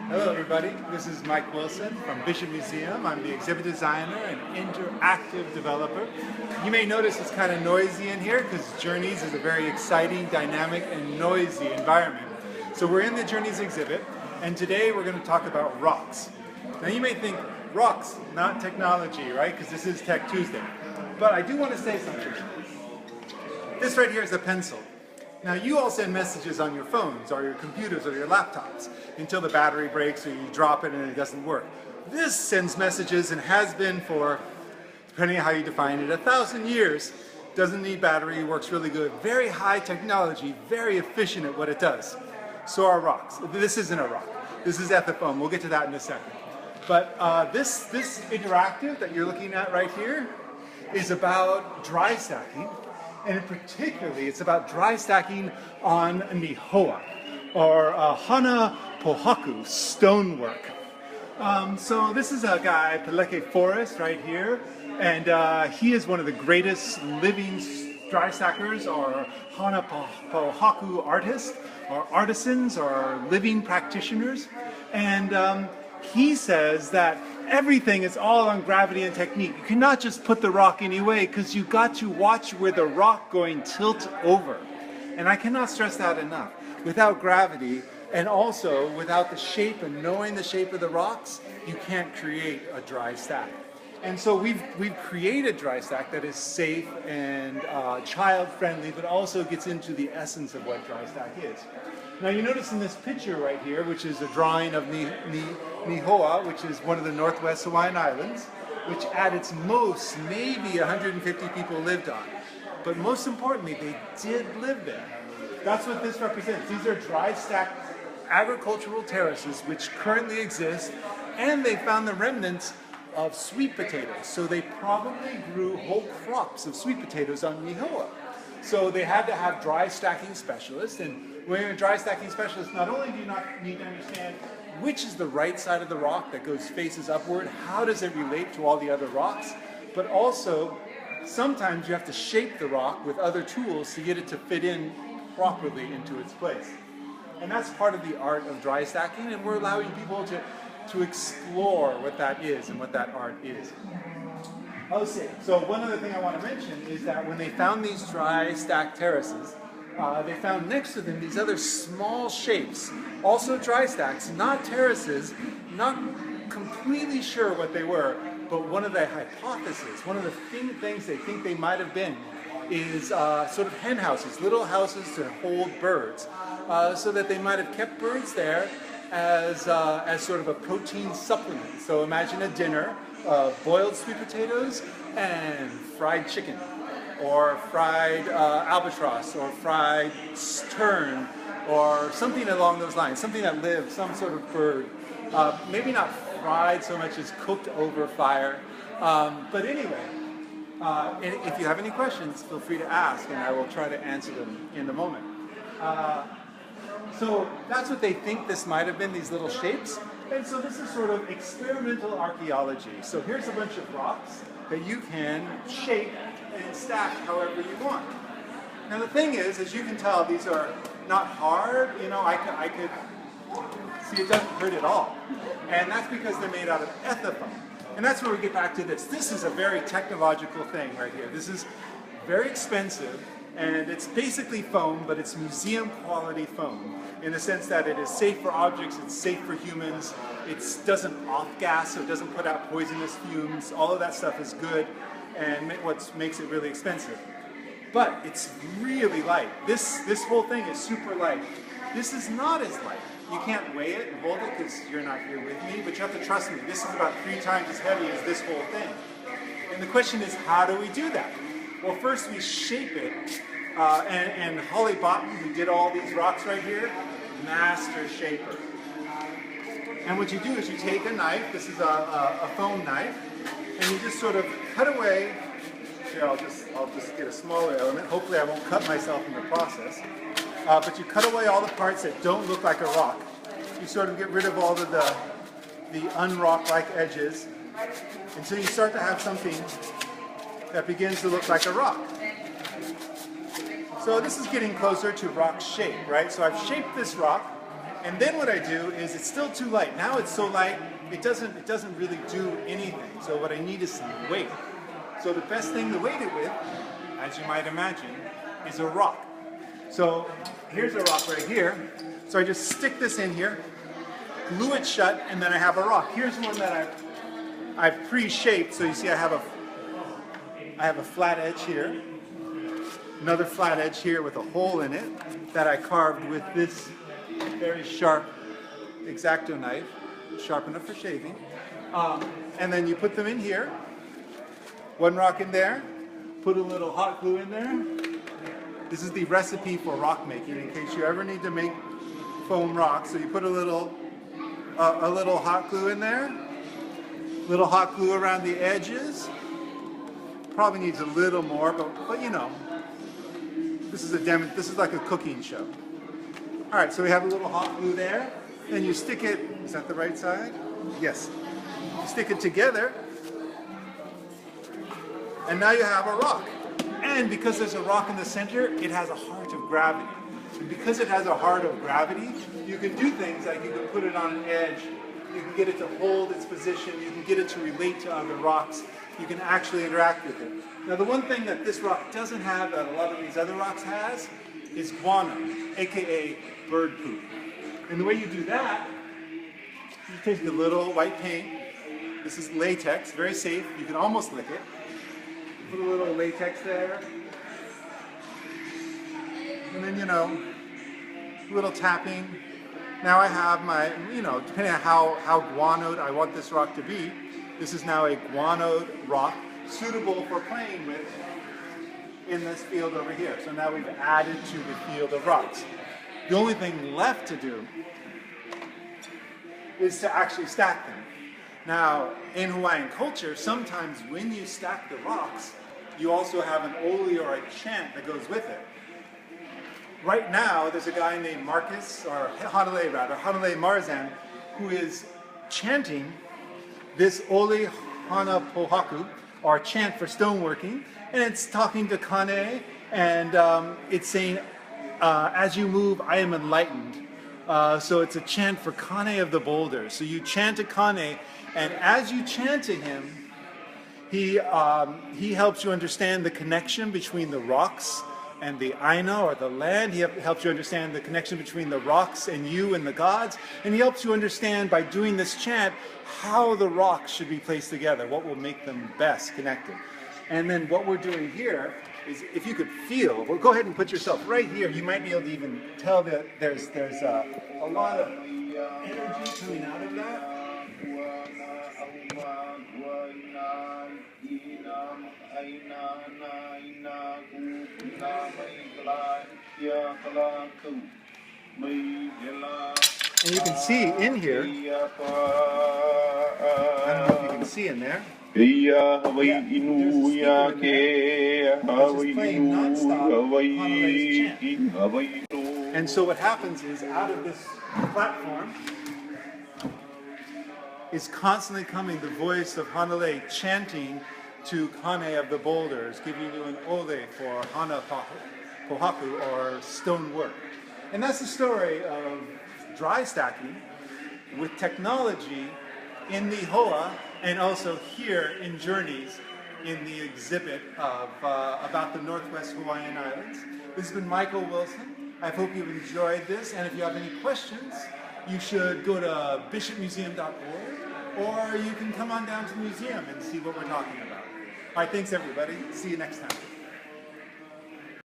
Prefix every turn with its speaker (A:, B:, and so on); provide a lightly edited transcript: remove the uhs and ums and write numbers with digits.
A: Hello everybody, this is Mike Wilson from Bishop Museum. I'm the exhibit designer and interactive developer. You may notice it's kind of noisy in here because Journeys is a very exciting, dynamic, and noisy environment. So we're in the Journeys exhibit, and today we're going to talk about rocks. Now you may think, rocks, not technology, right? Because this is Tech Tuesday. But I do want to say something. This right here is a pencil. Now you all send messages on your phones or your computers or your laptops until the battery breaks or you drop it and it doesn't work. This sends messages and has been for, depending on how you define it, 1,000 years. Doesn't need battery, works really good. Very high technology, very efficient at what it does. So are rocks. This isn't a rock. This is Ethafoam. We'll get to that in a second. But this interactive that you're looking at right here is about dry stacking. And particularly, it's about dry stacking on nihoa, or hana pōhaku, stonework. So this is a guy, Peleke Forest, right here, and he is one of the greatest living dry stackers, or hana pōhaku artists, or artisans, or living practitioners. And he says that everything is all on gravity and technique. You cannot just put the rock any way because you got to watch where the rock going tilt over. And I cannot stress that enough. Without gravity and also without the shape and knowing the shape of the rocks, you can't create a dry stack. And so we've created dry stack that is safe and child-friendly, but also gets into the essence of what dry stack is. Now you notice in this picture right here, which is a drawing of Nihoa, which is one of the Northwest Hawaiian Islands, which at its most, maybe 150 people lived on. But most importantly, they did live there. That's what this represents. These are dry stack agricultural terraces which currently exist, and they found the remnants of sweet potatoes. So they probably grew whole crops of sweet potatoes on Nihoa. So they had to have dry stacking specialists, and when you're a dry stacking specialist, not only do you not need to understand which is the right side of the rock that faces upward, how does it relate to all the other rocks, but also sometimes you have to shape the rock with other tools to get it to fit in properly into its place. And that's part of the art of dry stacking, and we're allowing people to explore what that is and what that art is. So one other thing I want to mention is that when they found these dry stack terraces, they found next to them these other small shapes, also dry stacks, not terraces, not completely sure what they were, but one of the hypotheses, one of the things they think they might have been is sort of hen houses, little houses to hold birds, so that they might have kept birds there as sort of a protein supplement. So imagine a dinner of boiled sweet potatoes and fried chicken, or fried albatross, or fried tern, or something along those lines, something that lives, some sort of bird. Maybe not fried so much as cooked over fire. But anyway, if you have any questions, feel free to ask, and I will try to answer them in a moment. So that's what they think this might have been, these little shapes. And so this is sort of experimental archaeology. So here's a bunch of rocks that you can shape and stack however you want. Now the thing is, as you can tell, these are not hard. You know, I could see it doesn't hurt at all. And that's because they're made out of Ethafoam. And that's where we get back to this. This is a very technological thing right here. This is very expensive, and it's basically foam, but it's museum quality foam in the sense that it is safe for objects, it's safe for humans, it doesn't off-gas, so it doesn't put out poisonous fumes. All of that stuff is good, and what makes it really expensive. But it's really light. This whole thing is super light. This is not as light. You can't weigh it and hold it because you're not here with me, but you have to trust me. This is about 3 times as heavy as this whole thing. And the question is, how do we do that? Well, first we shape it, and Holly Botten, who did all these rocks right here, master shaper. And what you do is you take a knife, this is a foam knife, and you just sort of cut away. Here, I'll just get a smaller element. Hopefully I won't cut myself in the process. But you cut away all the parts that don't look like a rock. You sort of get rid of all of the unrock-like edges until you start to have something that begins to look like a rock. So this is getting closer to rock shape, right? So I've shaped this rock, And then what I do is it's still too light. Now it's so light, it doesn't really do anything. So what I need is some weight. So the best thing to weight it with, as you might imagine, is a rock. So here's a rock right here. So I just stick this in here, glue it shut, and then I have a rock. Here's one that I've pre-shaped. So you see I have a flat edge here, another flat edge here with a hole in it that I carved with this very sharp X-Acto knife, sharp enough for shaving. And then you put them in here, one rock in there, put a little hot glue in there. This is the recipe for rock making in case you ever need to make foam rocks. So you put a little hot glue in there, little hot glue around the edges. Probably needs a little more, but you know, this is like a cooking show. All right, so we have a little hot glue there. Then you stick it, is that the right side? Yes. You stick it together, and now you have a rock. And because there's a rock in the center, it has a heart of gravity. And because it has a heart of gravity, you can do things like you can put it on an edge, you can get it to hold its position, you can get it to relate to other rocks, you can actually interact with it. Now the one thing that this rock doesn't have that a lot of these other rocks has is guano, aka bird poop. And the way you do that, you take a little white paint. This is latex, very safe, you can almost lick it. Put a little latex there. And then, you know, a little tapping. Now I have my, you know, depending on how guanoed I want this rock to be, this is now a guanoed rock suitable for playing with in this field over here. So now we've added to the field of rocks. The only thing left to do is to actually stack them. Now, in Hawaiian culture, sometimes when you stack the rocks, you also have an oli or a chant that goes with it. Right now, there's a guy named Marcus, or Hanale Marzan, who is chanting this oli hana pōhaku, or chant for stoneworking, and it's talking to Kane, and it's saying, as you move, I am enlightened. So it's a chant for Kane of the boulders. So you chant to Kane, and as you chant to him, he helps you understand the connection between the rocks and the aina, or the land. He helps you understand the connection between the rocks and you and the gods. And he helps you understand, by doing this chant, how the rocks should be placed together, what will make them best connected. And then what we're doing here is, if you could feel, well, go ahead and put yourself right here. You might be able to even tell that there's a lot of energy coming out of that. And you can see in here, I don't know if you can see in there, yeah, just playing non-stop chant. And so what happens is, out of this platform is constantly coming the voice of Hanale chanting to Kane of the boulders, giving you an ole for hana pōhaku, or stone work. And that's the story of dry stacking with technology in the Hoa, and also here in Journeys in the exhibit of about the Northwest Hawaiian Islands. This has been Michael Wilson. I hope you've enjoyed this, and if you have any questions, you should go to bishopmuseum.org, or you can come on down to the museum and see what we're talking about. All right, thanks everybody. See you next time.